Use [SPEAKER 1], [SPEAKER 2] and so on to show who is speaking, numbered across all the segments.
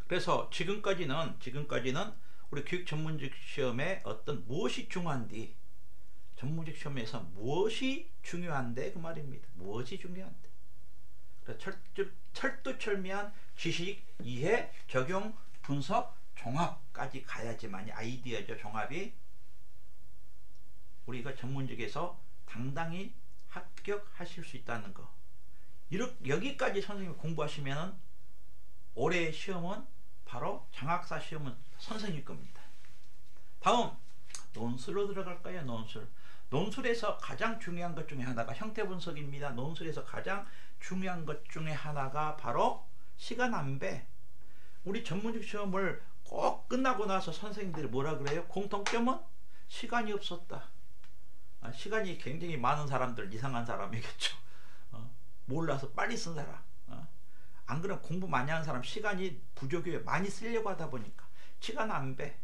[SPEAKER 1] 그래서 지금까지는 우리 교육 전문직 시험에 어떤 무엇이 중요한디, 전문직 시험에서 무엇이 중요한데 그 말입니다. 무엇이 중요한데. 그래서 철두철미한 지식, 이해, 적용, 분석, 종합까지 가야지만이 아이디어죠. 종합이 우리가 전문직에서 당당히 합격하실 수 있다는 거. 여기까지 선생님이 공부하시면 올해의 시험은 바로 장학사 시험은 선생님 겁니다. 다음 논술로 들어갈까요? 논술에서 가장 중요한 것 중에 하나가 형태분석입니다. 논술에서 가장 중요한 것 중에 하나가 바로 시간 안배. 우리 전문직 시험을 꼭 끝나고 나서 선생님들이 뭐라 그래요? 공통점은 시간이 없었다. 시간이 굉장히 많은 사람들, 이상한 사람이겠죠. 몰라서 빨리 쓴 사람. 안 그러면 공부 많이 하는 사람 시간이 부족해 많이 쓰려고 하다 보니까 시간 안배.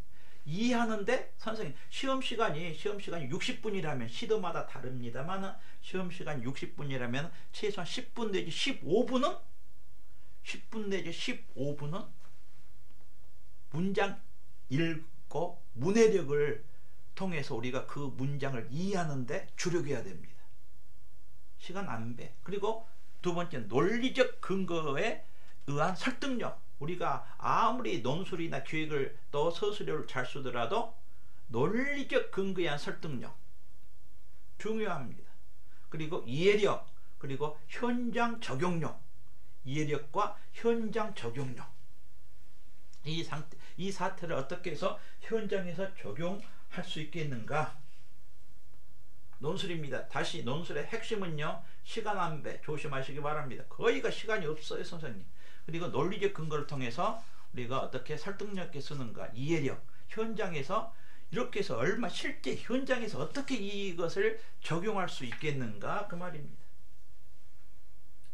[SPEAKER 1] 이해하는데 선생님 시험 시간이 60분이라면 시도마다 다릅니다만 시험 시간이 60분이라면 최소한 10분 내지 15분은 10분 내지 15분은 문장 읽고 문해력을 통해서 우리가 그 문장을 이해하는데 주력해야 됩니다. 시간 안배. 그리고 두 번째 논리적 근거에 의한 설득력. 우리가 아무리 논술이나 기획을 또 서술을 잘 쓰더라도 논리적 근거에 의한 설득력 중요합니다. 그리고 이해력, 그리고 현장 적용력. 이해력과 현장 적용력. 이 사태를 어떻게 해서 현장에서 적용할 수 있겠는가? 논술입니다. 다시 논술의 핵심은요, 시간 안배 조심하시기 바랍니다. 거의가 시간이 없어요, 선생님. 그리고 논리적 근거를 통해서 우리가 어떻게 설득력 있게 쓰는가, 이해력, 현장에서 이렇게 해서 실제 현장에서 어떻게 이것을 적용할 수 있겠는가 그 말입니다.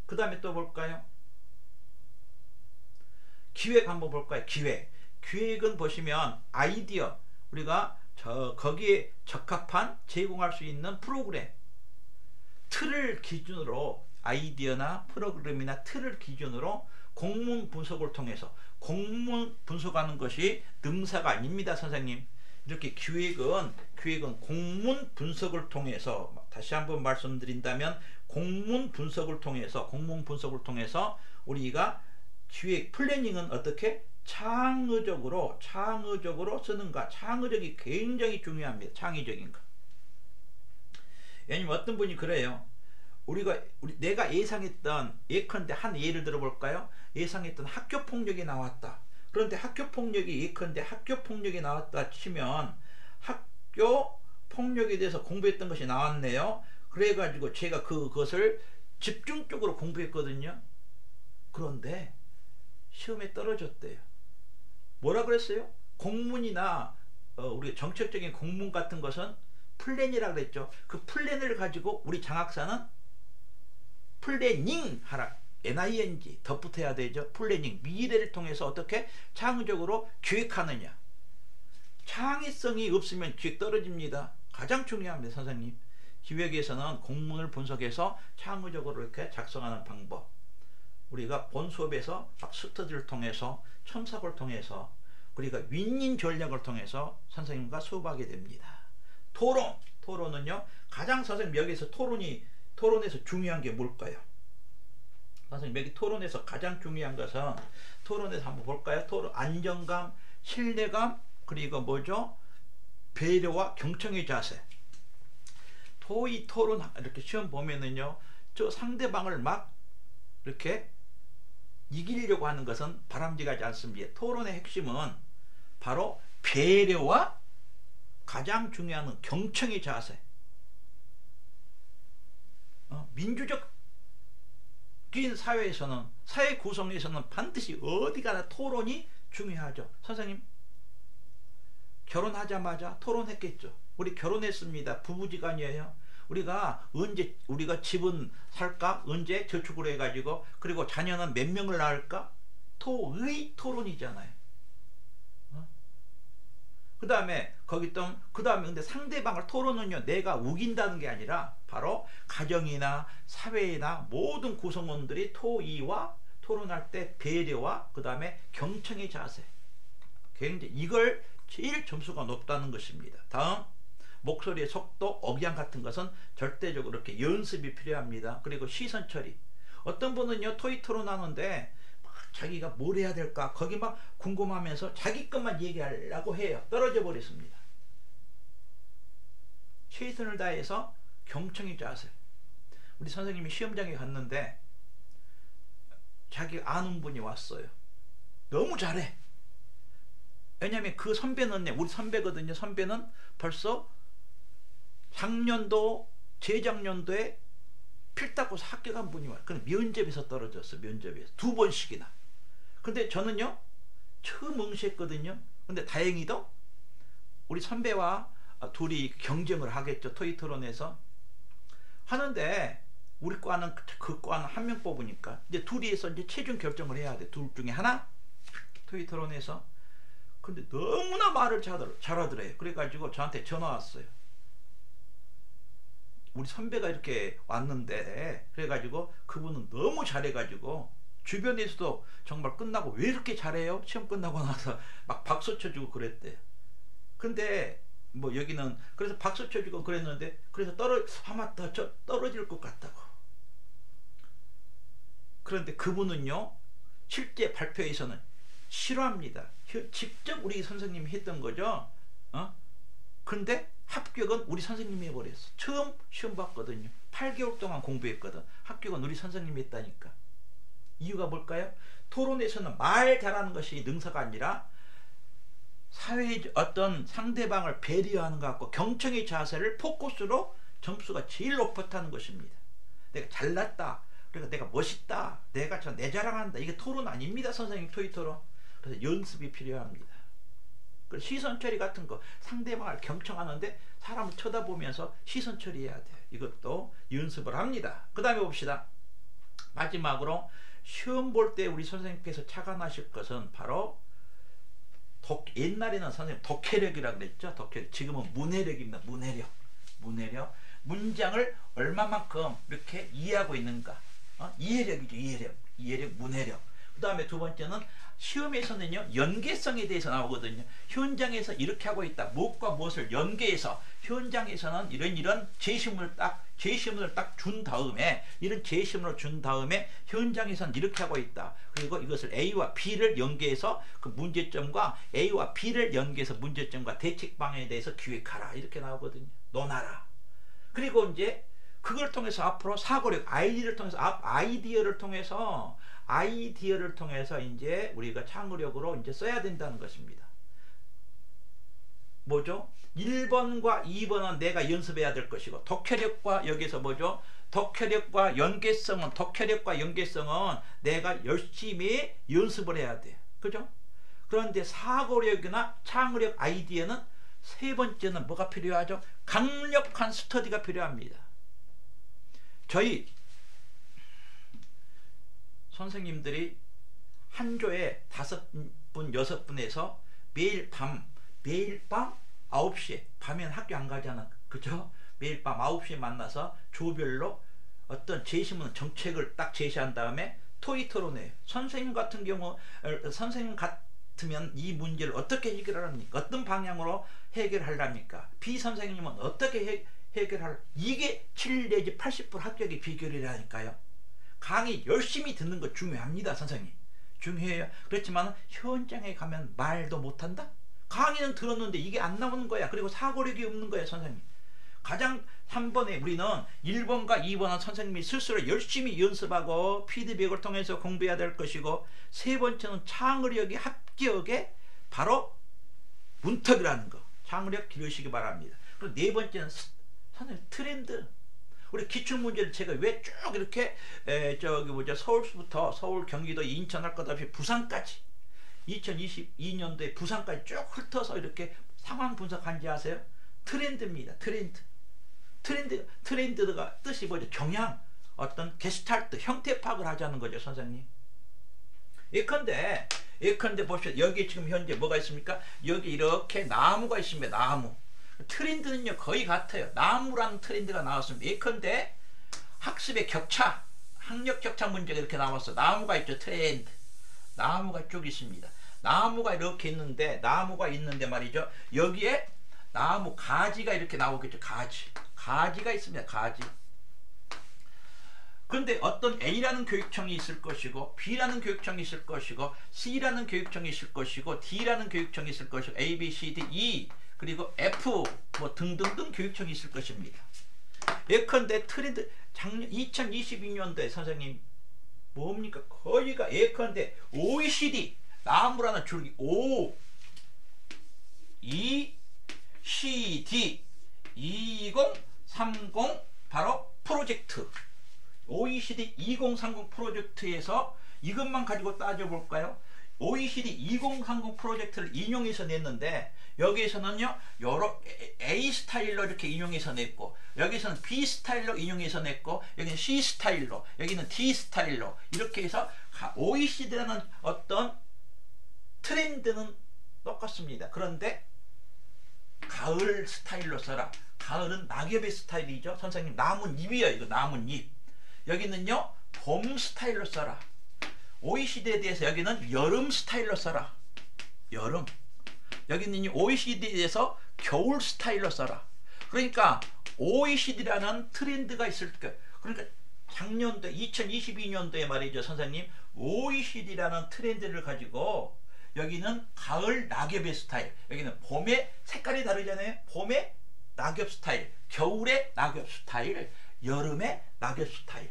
[SPEAKER 1] 그 다음에 또 볼까요? 기획 한번 볼까요? 기획은 보시면 아이디어, 우리가 거기에 적합한 제공할 수 있는 프로그램, 틀을 기준으로, 아이디어나 프로그램이나 틀을 기준으로 공문 분석을 통해서, 공문 분석하는 것이 능사가 아닙니다, 선생님. 이렇게 기획은 공문 분석을 통해서, 다시 한번 말씀드린다면 공문 분석을 통해서 우리가 기획 플래닝은 어떻게 창의적으로 쓰는가. 창의적이 굉장히 중요합니다. 창의적인 거. 왜냐면 어떤 분이 그래요. 내가 예상했던, 예컨대 한 예를 들어볼까요? 예상했던 학교폭력이 나왔다. 그런데 예컨대 학교폭력이 나왔다 치면 학교폭력에 대해서 공부했던 것이 나왔네요. 그래가지고 제가 그것을 집중적으로 공부했거든요. 그런데 시험에 떨어졌대요. 뭐라 그랬어요? 공문이나 우리 정책적인 공문 같은 것은 플랜이라 그랬죠. 그 플랜을 가지고 우리 장학사는 플래닝 하라. NING 덧붙여야 되죠. 플래닝, 미래를 통해서 어떻게 창의적으로 기획하느냐. 창의성이 없으면 기획 떨어집니다. 가장 중요합니다, 선생님. 기획에서는 공문을 분석해서 창의적으로 이렇게 작성하는 방법. 우리가 본 수업에서 스터디를 통해서, 첨삭을 통해서, 우리가 윈윈 전략을 통해서 선생님과 수업하게 됩니다. 토론은요, 가장 선생님 여기서 토론에서 중요한 게 뭘까요? 선생님 여기 토론에서 가장 중요한 것은, 토론에서 한번 볼까요? 안정감, 신뢰감, 그리고 뭐죠? 배려와 경청의 자세. 토론 이렇게 시험 보면은요, 저 상대방을 막 이렇게 이기려고 하는 것은 바람직하지 않습니다. 토론의 핵심은 바로 배려와 가장 중요한 경청의 자세. 민주적인 사회에서는, 사회 구성에서는 반드시 어디가나 토론이 중요하죠. 선생님 결혼하자마자 토론했겠죠. 우리 결혼했습니다. 부부지간이에요. 언제 우리가 집은 살까? 언제 저축을 해가지고, 그리고 자녀는 몇 명을 낳을까? 토론이잖아요. 그 다음에 근데 상대방을 토론은요, 내가 우긴다는 게 아니라 바로 가정이나 사회나 모든 구성원들이 토의와 토론할 때 배려와 그 다음에 경청의 자세, 굉장히 이걸 제일 점수가 높다는 것입니다. 다음, 목소리의 속도, 억양 같은 것은 절대적으로 이렇게 연습이 필요합니다. 그리고 시선 처리. 어떤 분은요 토익 토론하는데 막 자기가 뭘 해야 될까 거기 막 궁금하면서 자기 것만 얘기하려고 해요. 떨어져 버렸습니다. 최선을 다해서 경청의 자세. 우리 선생님이 시험장에 갔는데 자기 아는 분이 왔어요. 너무 잘해. 왜냐면 그 선배는 우리 선배거든요. 선배는 벌써 작년도 재작년도에 필따고서 합격한 분이 와요. 근데 면접에서 떨어졌어. 면접에서 2번씩이나. 근데 저는요 처음 응시했거든요. 근데 다행히도 우리 선배와 둘이 경쟁을 하겠죠. 토익 토론에서 하는데 우리 과는 그 과는 한 명 뽑으니까 이제 둘이서 이제 최종 결정을 해야 돼. 둘 중에 하나 토익 토론에서. 근데 너무나 말을 잘하더래요. 그래가지고 저한테 전화 왔어요. 우리 선배가 이렇게 왔는데 그래가지고 그분은 너무 잘해가지고 주변에서도 정말 끝나고 왜 이렇게 잘해요? 시험 끝나고 나서 막 박수 쳐주고 그랬대요. 근데 뭐 여기는 그래서 박수 쳐주고 그랬는데 그래서 아마 저 떨어질 것 같다고. 그런데 그분은요 실제 발표에서는 싫어합니다. 직접 우리 선생님이 했던 거죠. 근데 합격은 우리 선생님이 해버렸어. 처음 시험 봤거든요. 8개월 동안 공부했거든. 합격은 우리 선생님이 했다니까. 이유가 뭘까요? 토론에서는 말 잘하는 것이 능사가 아니라 사회의 어떤 상대방을 배려하는 것 같고 경청의 자세를 포커스로 점수가 제일 높았다는 것입니다. 내가 잘났다. 그러니까 내가 멋있다. 내가 내 자랑한다. 이게 토론 아닙니다. 선생님 토익 토론. 그래서 연습이 필요합니다. 시선 처리 같은 거 상대방을 경청하는데 사람을 쳐다보면서 시선 처리해야 돼요. 이것도 연습을 합니다. 그 다음에 봅시다. 마지막으로 시험 볼 때 우리 선생님께서 착안하실 것은 바로 옛날에는 선생님 독해력이라고 그랬죠. 독해력. 지금은 문해력입니다. 문해력. 문장을 얼마만큼 이렇게 이해하고 있는가. 이해력이죠. 이해력, 문해력. 그 다음에 두 번째는 시험에서는요 연계성에 대해서 나오거든요. 현장에서 이렇게 하고 있다. 무엇과 무엇을 연계해서 현장에서는 이런 제시문을 딱 준 다음에 이런 제시문을 준 다음에 현장에서는 이렇게 하고 있다. 그리고 이것을 A와 B를 연계해서 그 문제점과 A와 B를 연계해서 문제점과 대책 방향에 대해서 기획하라. 이렇게 나오거든요. 논하라. 그리고 이제 그걸 통해서 앞으로 사고력, 아이디어를 통해서 이제 우리가 창의력으로 이제 써야 된다는 것입니다. 뭐죠? 1번과 2번은 내가 연습해야 될 것이고 독해력과 여기서 뭐죠? 독해력과 연계성은 내가 열심히 연습을 해야 돼요. 그죠? 그런데 사고력이나 창의력, 아이디어는 세 번째는 뭐가 필요하죠? 강력한 스터디가 필요합니다. 저희 선생님들이 한 조에 5분, 6분에서 매일 밤 9시에, 밤에는 학교 안 가잖아. 그죠? 매일 밤 9시에 만나서 조별로 어떤 제시문 정책을 딱 제시한 다음에 토익 토론회예요. 선생님 같으면 이 문제를 어떻게 해결하랍니까? 어떤 방향으로 해결하랍니까? 비선생님은 어떻게 해결할? 이게 7 내지 80% 합격의 비결이라니까요. 강의 열심히 듣는 거 중요합니다. 선생님 중요해요. 그렇지만 현장에 가면 말도 못한다? 강의는 들었는데 이게 안 나오는 거야. 그리고 사고력이 없는 거야. 선생님 가장 3번에 우리는 1번과 2번은 선생님이 스스로 열심히 연습하고 피드백을 통해서 공부해야 될 것이고, 세 번째는 창의력이 합격의 바로 문턱이라는 거, 창의력 기르시기 바랍니다. 그리고 네 번째는 선생님 트렌드. 우리 기출문제를 제가 왜 쭉 이렇게 서울부터 서울, 경기도, 인천 할 것 없이 부산까지 2022년도에 부산까지 쭉 훑어서 이렇게 상황 분석한지 아세요? 트렌드입니다. 트렌드가 뜻이 뭐죠? 경향, 어떤 게스탈트, 형태 파악을 하자는 거죠, 선생님. 예컨대 보시죠. 여기 지금 현재 뭐가 있습니까? 여기 이렇게 나무가 있습니다. 나무. 트렌드는요 거의 같아요. 나무라는 트렌드가 나왔습니다. 예컨대 학습의 격차, 학력 격차 문제가 이렇게 나왔어. 나무가 있죠. 트렌드. 나무가 쭉 있습니다. 나무가 이렇게 있는데, 나무가 있는데 말이죠. 여기에 나무 가지가 이렇게 나오겠죠. 가지가 있습니다. 가지. 그런데 어떤 A라는 교육청이 있을 것이고, B라는 교육청이 있을 것이고, C라는 교육청이 있을 것이고, D라는 교육청이 있을 것이고, A, B, C, D, E, 그리고 F 뭐 등등등 교육청이 있을 것입니다. 예컨대 트렌드 작년 2022년도에 선생님 뭡니까? 거기가 예컨대 OECD 나무라는 줄기 O, E, C, D 2030 바로 프로젝트 OECD 2030 프로젝트에서 이것만 가지고 따져볼까요? OECD 2030 프로젝트를 인용해서 냈는데 여기에서는요 여러 A 스타일로 이렇게 인용해서 냈고 여기서는 B 스타일로 인용해서 냈고 여기는 C 스타일로 여기는 D 스타일로 이렇게 해서 OECD라는 어떤 트렌드는 똑같습니다. 그런데 가을 스타일로 써라. 가을은 낙엽의 스타일이죠. 선생님 나뭇잎이에요. 이거 나뭇잎. 여기는요 봄 스타일로 써라. OECD에 대해서 여기는 여름 스타일로 써라. 여름. 여기는 OECD에 대해서 겨울 스타일로 써라. 그러니까 OECD라는 트렌드가 있을 때 그러니까 작년도 2022년도에 말이죠 선생님 OECD라는 트렌드를 가지고 여기는 가을 낙엽의 스타일 여기는 봄의 색깔이 다르잖아요. 봄의 낙엽 스타일 겨울의 낙엽 스타일 여름의 낙엽 스타일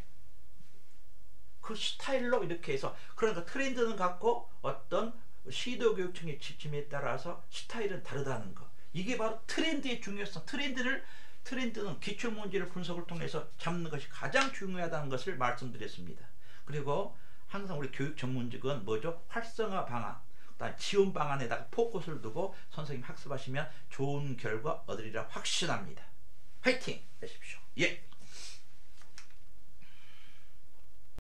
[SPEAKER 1] 그 스타일로 이렇게 해서 그러니까 트렌드는 같고 어떤 시도 교육청의 지침에 따라서 스타일은 다르다는 거. 이게 바로 트렌드의 중요성. 트렌드는 기출문제를 분석을 통해서 잡는 것이 가장 중요하다는 것을 말씀드렸습니다. 그리고 항상 우리 교육 전문직은 뭐죠? 활성화 방안, 그다음 지원 방안에다가 포커스를 두고 선생님 학습하시면 좋은 결과 얻으리라 확신합니다. 화이팅 하십시오. 예.